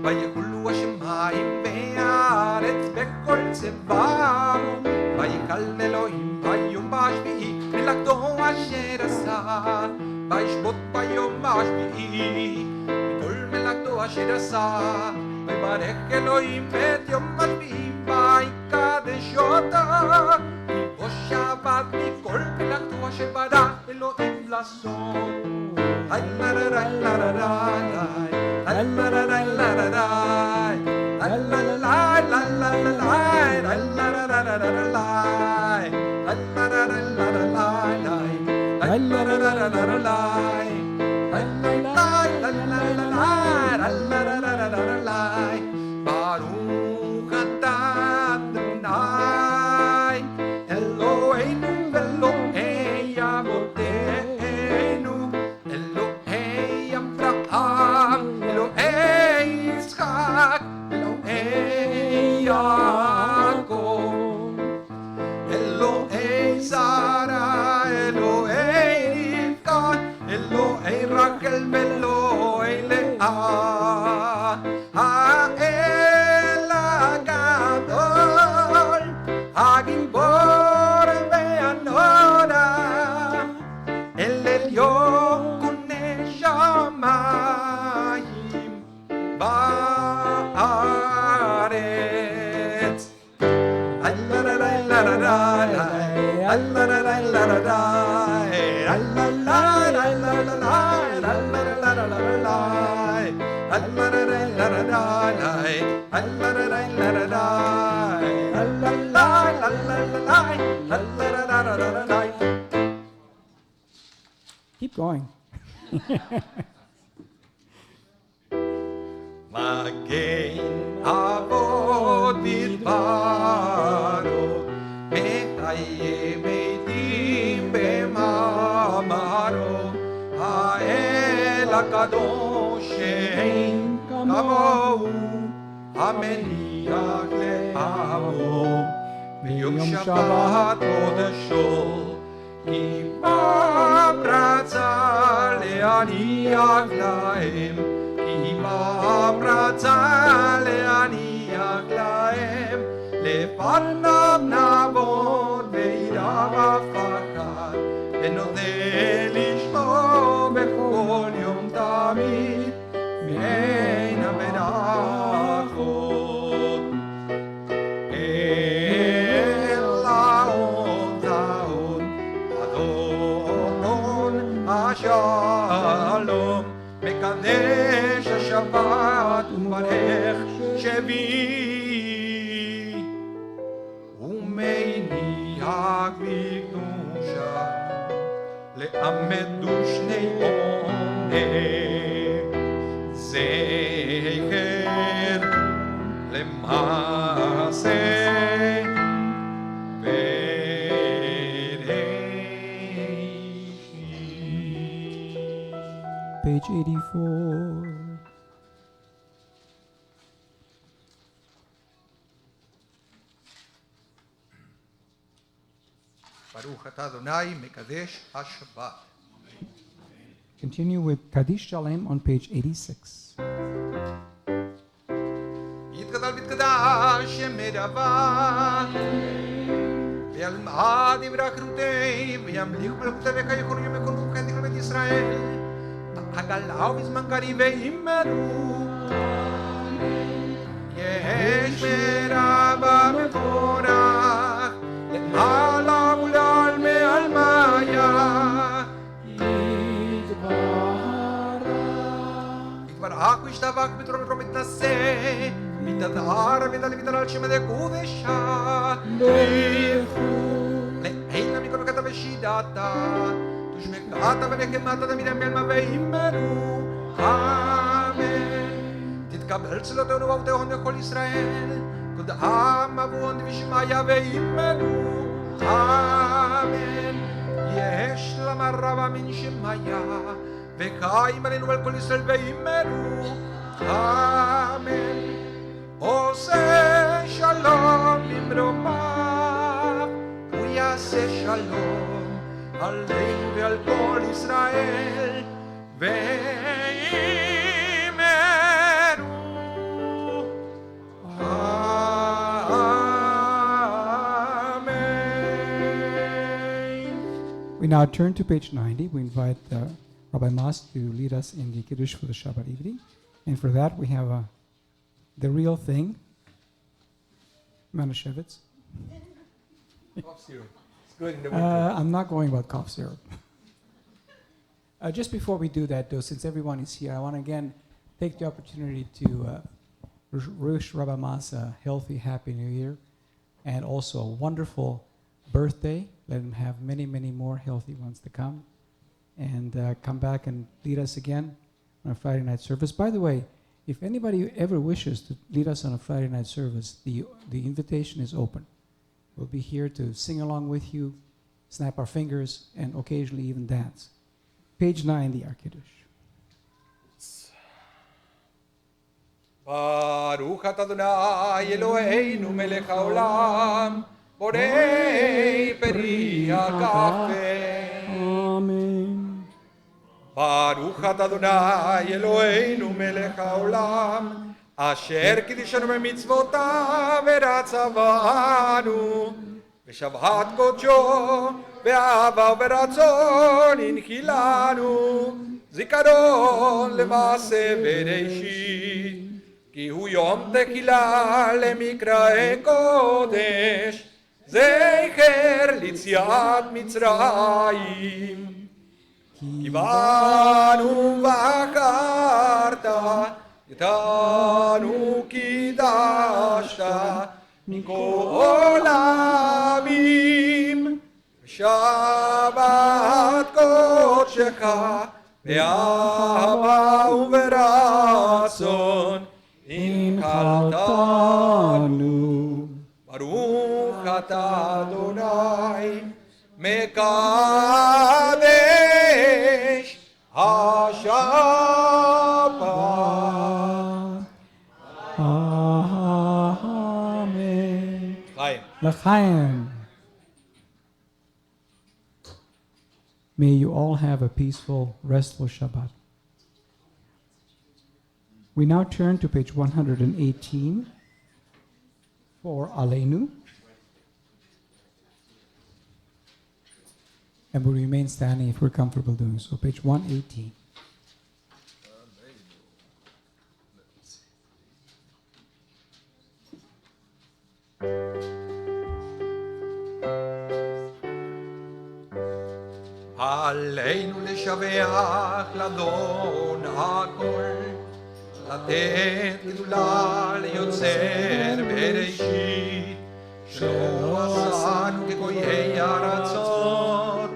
ויקולו השמיים והארץ בכל צבאם, ויקל אלוהים ביום השביעי מלאכתו אשר עשה, וישבות ביום השביעי מכל מלאכתו אשר עשה, ויברך אלוהים את יום השביעי ויקדש אותה, כי בו שבת מכל מלאכתו אשר ברא אלוהים לעשות. Baruch atah Adonai Eloheinu Elohei Avoteinu Elohei Avraham Elohei Yitzchak Elohei Yaakov Elohei Sarah Elohei Rivka Elohei Rachel Elohei Leah האל הגדול, הגיבור והנורא, אל עליון קונה שמיים בארץ. Keep going. מגן אבות בדברו, מחיי מתים במאמרו, האל הקדוש שאין כמוהו, המניח לאבו, ביום שבת קודשו, כי פעם רצה להניח להם, כי פעם רצה להניח להם, לפניו נעבוד ביראה ופחד, ונודה לשמו בכל יום תמיד, בין המנחות. אל ההוצאות, אדון השלום, מקדש השבת ומברך שבי ומניח בקדושה לעמד ושני עונה זכר למעשה Page 84. ברוך אתה אדוני מקדש השבת. Continue with Kaddish Shalem on page 86. יתגדל ויתקדש שם מדבר וילמד דברי חירותי וימליך מלכותיך יכונו ימכונו כדין לבית ישראל הגלה ובזמן קריב וימרו יש מרבה מבורך לעלה ולעלמי עלמיה יתברך וישתבח בתורה מתנשא מתהדר ודל על שם הקודשה לעילה מכל כתב ושידתה תושמקתה ונחמתה תמידם בעלמה ואימרו אמן תתקבל צלותינו ואהבתנו לכל ישראל כל דעם אבון ושמיה ואימרו אמן יש למה רבה מן שמיה וקיים עלינו ועל כל ישראל ואימרו אמן עושה שלום במרומיו הוא יעשה שלום עלינו ועל כל ישראל ואימרו amen. We now turn to page 90. We invite Rabbi Mas to lead us in the Kiddush for the Shabbat evening. And for that, we have the real thing, Manischewitz. Cough syrup. It's good in the winter. I'm not going about cough syrup. Just before we do that, though, since everyone is here, I want to again take the opportunity to wish Rabbi Mas a healthy, happy New Year, and also a wonderful birthday. Let him have many, many more healthy ones to come, and come back and lead us again on a Friday night service. By the way, if anybody ever wishes to lead us on a Friday night service, the invitation is open. We'll be here to sing along with you, snap our fingers, and occasionally even dance. Page 9, the Archiddush. Baruch atah Adonai Eloheinu melech haolam, borei peri hakafe. Amen. Baruch atah Adonai Eloheinu melech haolam, asher kiddushanu b'mitzvotav v'ratzavanu, v'shabbat kodsho, v'ahava v'ratzon inchilanu, zikaron lemase bereishit. כי הוא יום תחילה למקראי קודש, זכר ליציאת מצרים. כי באנו בחרת, איתנו קידשת, מכל העמים, ושבת קודשך, באהבה וברצון, הנחלתנו. ברוך אתה אדוני מקדש השבת. Amen. חיים. L'chaim. May you all have a peaceful, restful Shabbat. We now turn to page 118 for Aleinu. And we'll remain standing if we're comfortable doing so. Page 118. עלינו לשבח לאדון הכל, לתת גדולה ליוצר בראשית, שלא עשנו כגויי ארצות,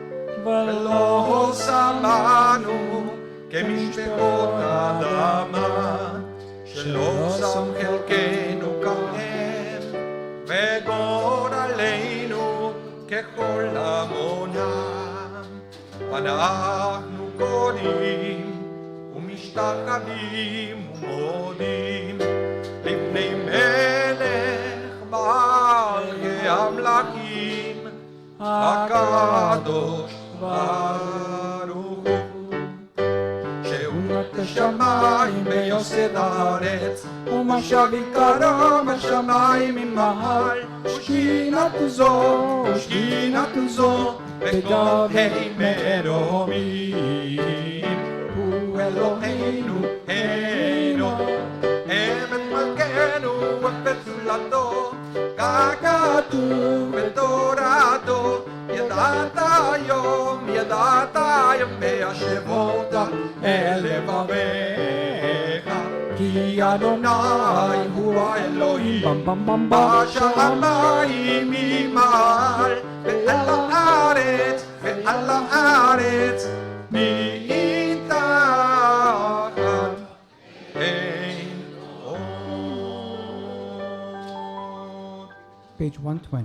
ולא שמנו כמשפחות האדמה, שלא שם חלקנו כהם, וגורלנו ככל עמונם. אנחנו קונים ומשתחווים ומודים לפני מלך מלכי המלכים הקדוש ברוך הוא, שהוא נתן שמיים ויוסד הארץ, ומשב עיקרו בשמיים ממעל, ושכינתו זו בגבי מרומים. הוא אלוהינו, אמת מלכנו ובתפילתו, ככתוב בתורתו, ידעת היום והשבות אל לבביך, כי אדוני הוא האלוהים בשמיים ממעל, ועל הארץ מתחת אין עוד. Page 120.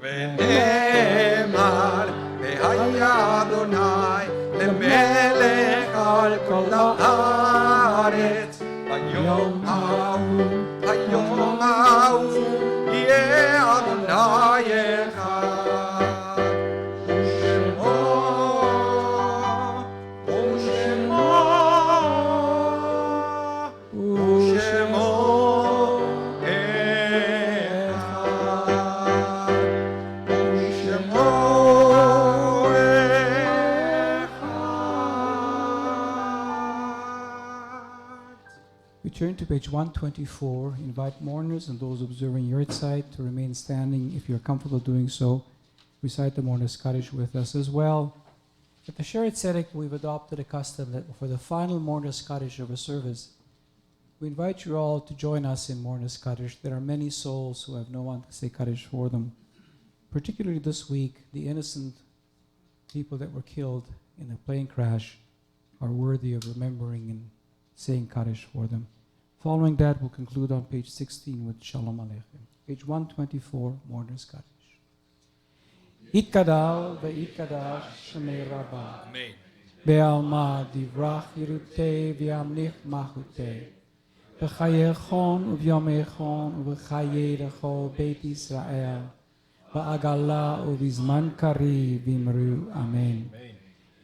ונאמר והיה אדוני למלך על כל הארץ, היום ההוא יהיה אדוני אחד, ושמו Turn to page 124. Invite mourners and those observing your side to remain standing if you're comfortable doing so, recite the Morning Kaddish with us as well. At the Sheret Tzedek, we've adopted a custom that for the final Morning Kaddish of a service, we invite you all to join us in Morning Kaddish. There are many souls who have no one to say Kaddish for them. Particularly this week, the innocent people that were killed in a plane crash are worthy of remembering and saying Kaddish for them. Following that, we'll conclude on page 16 with Shalom Aleichem. Page 124, Morning Kaddish. Yitkadal ve'yitkadash Shemei Rabba. Amen. Be'alma divrach yirutei v'yamlich machutei. B'chayechon u'vyomechon u'b'chayei lechol Beit Yisrael. Ba'agala u'bizman kari v'imru. Amen.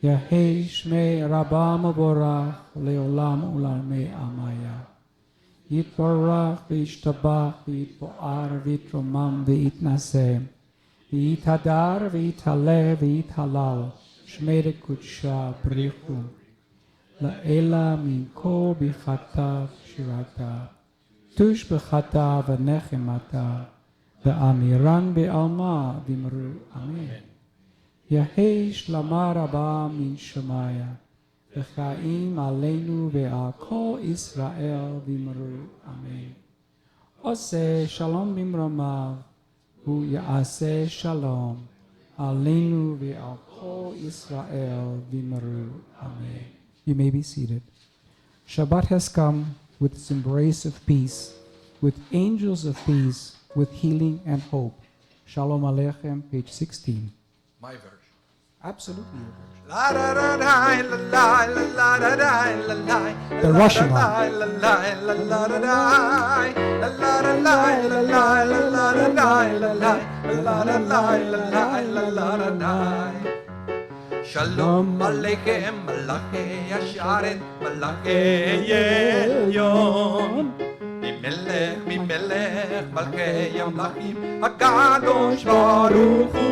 Yahei Shmei Rabba Maborach le'olam u'lamei amaya. Yitbarach v'yishtabach v'yitbo'ar v'yitromam v'yitnaseh. V'yithadar v'yithaleh v'yithalal. Shmei Kudsha Brichu. La'ela min kol bichatav shiratav. Tush b'chatav v'nechematav. V'amiran be'alma v'imru. Amen. Yahei shlama rabba min shemaya. V'chaim aleinu ve'al kol Israel v'imru. Amen. Oseh shalom bimramav. Hu ya'aseh shalom. Aleinu ve'al kol Israel v'imru. Amen. You may be seated. Shabbat has come with its embrace of peace, with angels of peace, with healing and hope. Shalom Aleichem, page 16. My version. Absolutely your version. La da da da la la la la da da la la. The Russian la one. la la la la da da. La la la la la la la da da la la. La la la la la la da da. Shalom Aleichem, Malachei Asharet, Malachei Elyon. Mimelech, Malchei Amlachim, HaKadosh Baruch Hu.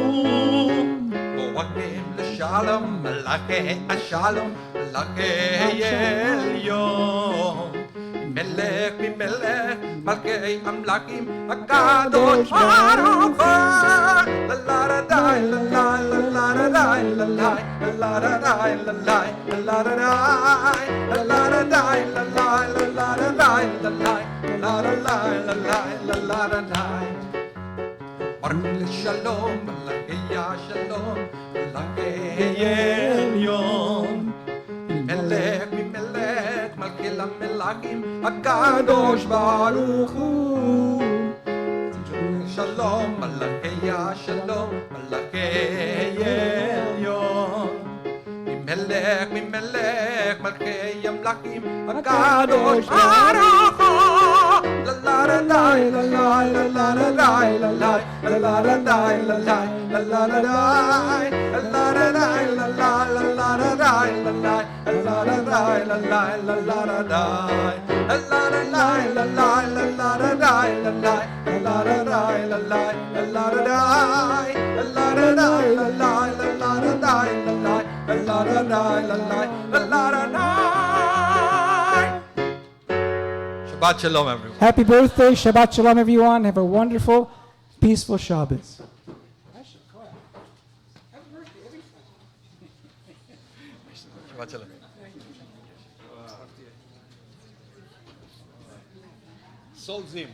Boakim l'Shalom, Malachei Ashalom, Malachei Elyon. Mimelech, Malchei Amlachim, HaKadosh Baruch Hu. La la da da, la la la la da la la. La da da la la la da da la da da la la la da da la la la la la la da da. Baruch Shalom, Malachei Shalom, Malachei Elyon. Mimelech, Malchei Amlachim, HaKadosh Baruch Hu. Shalom, Malachei Shalom, Malachei Elyon. Mimelech, Malchei Amlachim, HaKadosh Baruch Hu. La la da da, la la la la da la la. La la da da, la la la la da. La la da da, la la la la da la la. La da da, la la la la da. La la da la la la la da la la. La da da la la la da da. La da da la la la da la la. La da da la la la da. Shabbat Shalom, everyone. Happy birthday, Shabbat Shalom, everyone. Have a wonderful, peaceful Shabbos. Shabbat Shalom. Solzim.